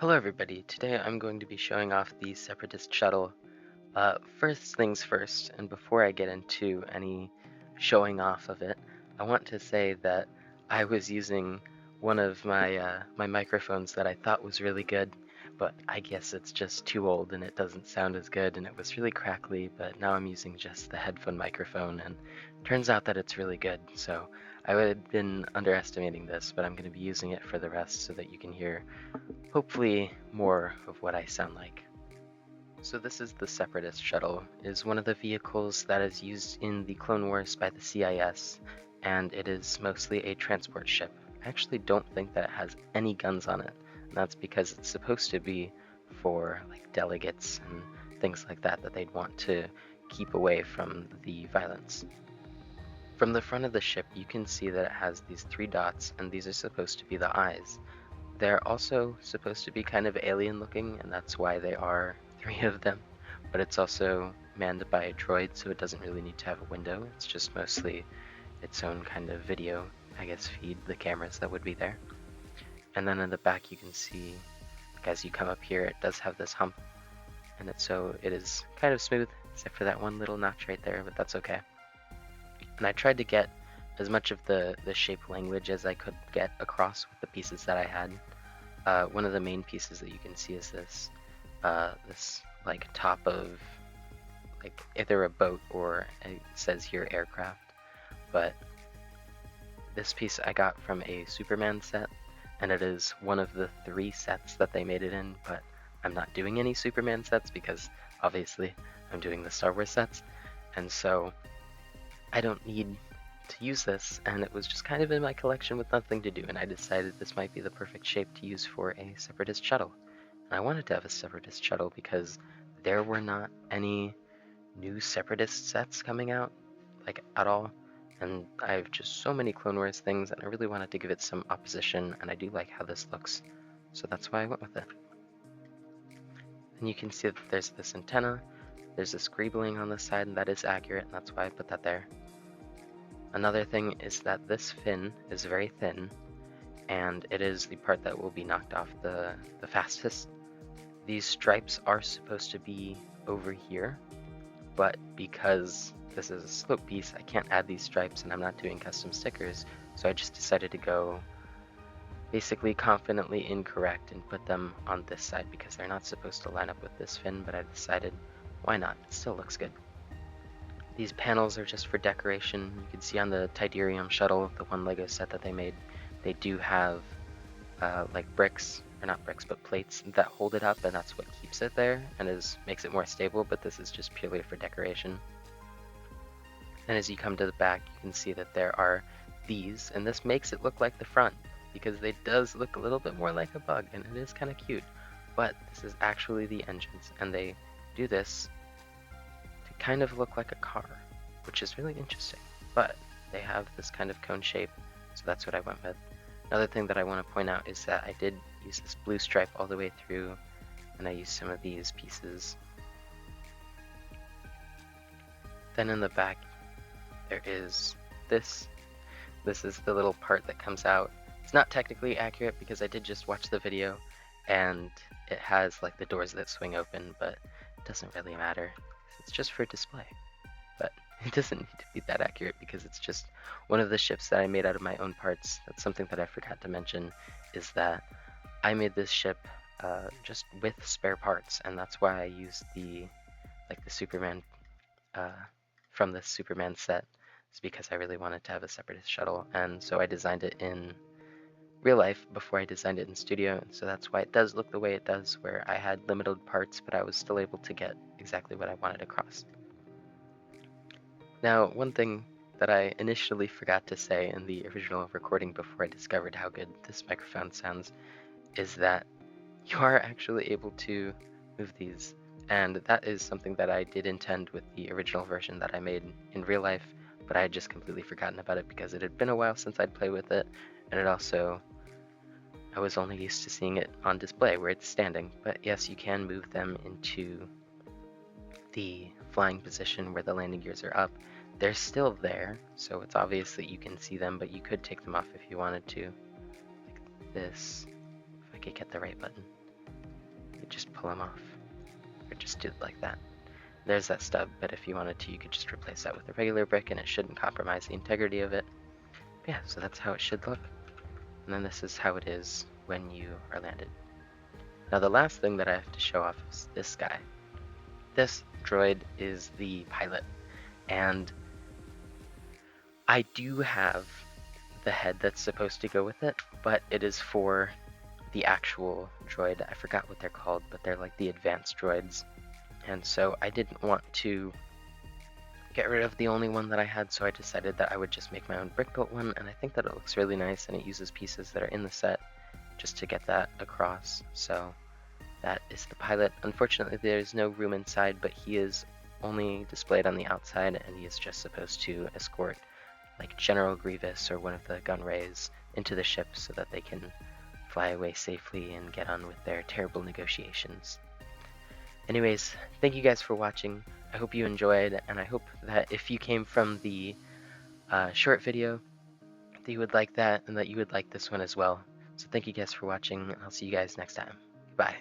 Hello everybody, today I'm going to be showing off the Separatist Shuttle. First things first, and before I get into any showing off of it, I want to say that I was using one of my microphones that I thought was really good, but I guess it's just too old and it doesn't sound as good, and it was really crackly, but now I'm using just the headphone microphone, and turns out that it's really good, so I would have been underestimating this, but I'm going to be using it for the rest so that you can hear hopefully more of what I sound like. So this is the Separatist Shuttle. It is one of the vehicles that is used in the Clone Wars by the CIS, and it is mostly a transport ship. I actually don't think that it has any guns on it, and that's because it's supposed to be for like delegates and things like that that they'd want to keep away from the violence. From the front of the ship, you can see that it has these three dots, and these are supposed to be the eyes. They're also supposed to be kind of alien looking, and that's why there are three of them. But it's also manned by a droid, so it doesn't really need to have a window. It's just mostly its own kind of video, I guess, feed the cameras that would be there. And then in the back you can see, like, as you come up here, it does have this hump, and it is kind of smooth, except for that one little notch right there, but that's okay. And I tried to get as much of the shape language as I could get across with the pieces that I had. One of the main pieces that you can see is this like top of like either a boat or it says here aircraft. But this piece I got from a Superman set, and it is one of the 3 sets that they made it in, but I'm not doing any Superman sets because obviously I'm doing the Star Wars sets, and so I don't need to use this, and it was just kind of in my collection with nothing to do, and I decided this might be the perfect shape to use for a Separatist Shuttle. And I wanted to have a Separatist Shuttle because there were not any new Separatist sets coming out, like, at all, and I have just so many Clone Wars things, and I really wanted to give it some opposition, and I do like how this looks, so that's why I went with it. And you can see that there's this antenna, there's this greebling on the side, and that is accurate, and that's why I put that there. Another thing is that this fin is very thin, and it is the part that will be knocked off the fastest. These stripes are supposed to be over here, but because this is a slope piece, I can't add these stripes and I'm not doing custom stickers, so I just decided to go basically confidently incorrect and put them on this side because they're not supposed to line up with this fin, but I decided why not, it still looks good. These panels are just for decoration. You can see on the Tidarium Shuttle, the one Lego set that they made, they do have like bricks, or not bricks, but plates that hold it up, and that's what keeps it there and makes it more stable, but this is just purely for decoration. And as you come to the back, you can see that there are these, and this makes it look like the front, because it does look a little bit more like a bug, and it is kind of cute, but this is actually the engines, and they do this kind of look like a car, which is really interesting, but they have this kind of cone shape, so that's what I went with. Another thing that I want to point out is that I did use this blue stripe all the way through, and I used some of these pieces. Then in the back there is this. This is the little part that comes out. It's not technically accurate because I did just watch the video, and it has like the doors that swing open, but it doesn't really matter. It's just for display, but it doesn't need to be that accurate because it's just one of the ships that I made out of my own parts. That's something that I forgot to mention, is that I made this ship just with spare parts, and that's why I used the Superman from the Superman set. It's because I really wanted to have a Separatist Shuttle, and so I designed it in real life before I designed it in studio, and so that's why it does look the way it does, where I had limited parts, but I was still able to get exactly what I wanted across. Now, one thing that I initially forgot to say in the original recording before I discovered how good this microphone sounds is that you are actually able to move these, and that is something that I did intend with the original version that I made in real life, but I had just completely forgotten about it because it had been a while since I'd played with it, and I was only used to seeing it on display where it's standing. But yes, you can move them into the flying position where the landing gears are up. They're still there, so it's obvious that you can see them, but you could take them off if you wanted to, like this, if I could get the right button. you just pull them off, or just do it like that. There's that stub, but if you wanted to, you could just replace that with a regular brick and it shouldn't compromise the integrity of it. But yeah, so that's how it should look. And then this is how it is when you are landed. Now the last thing that I have to show off is this guy. This droid is the pilot, and I do have the head that's supposed to go with it, but it is for the actual droid. I forgot what they're called, but they're like the advanced droids. And so I didn't want to get rid of the only one that I had, so I decided that I would just make my own brick-built one, and I think that it looks really nice, and it uses pieces that are in the set just to get that across. So that is the pilot. Unfortunately, there's no room inside, but he is only displayed on the outside, and he is just supposed to escort like General Grievous or one of the gunrays into the ship so that they can fly away safely and get on with their terrible negotiations. Anyways, thank you guys for watching. I hope you enjoyed, and I hope that if you came from the short video, that you would like that, and that you would like this one as well. So thank you guys for watching, and I'll see you guys next time. Bye.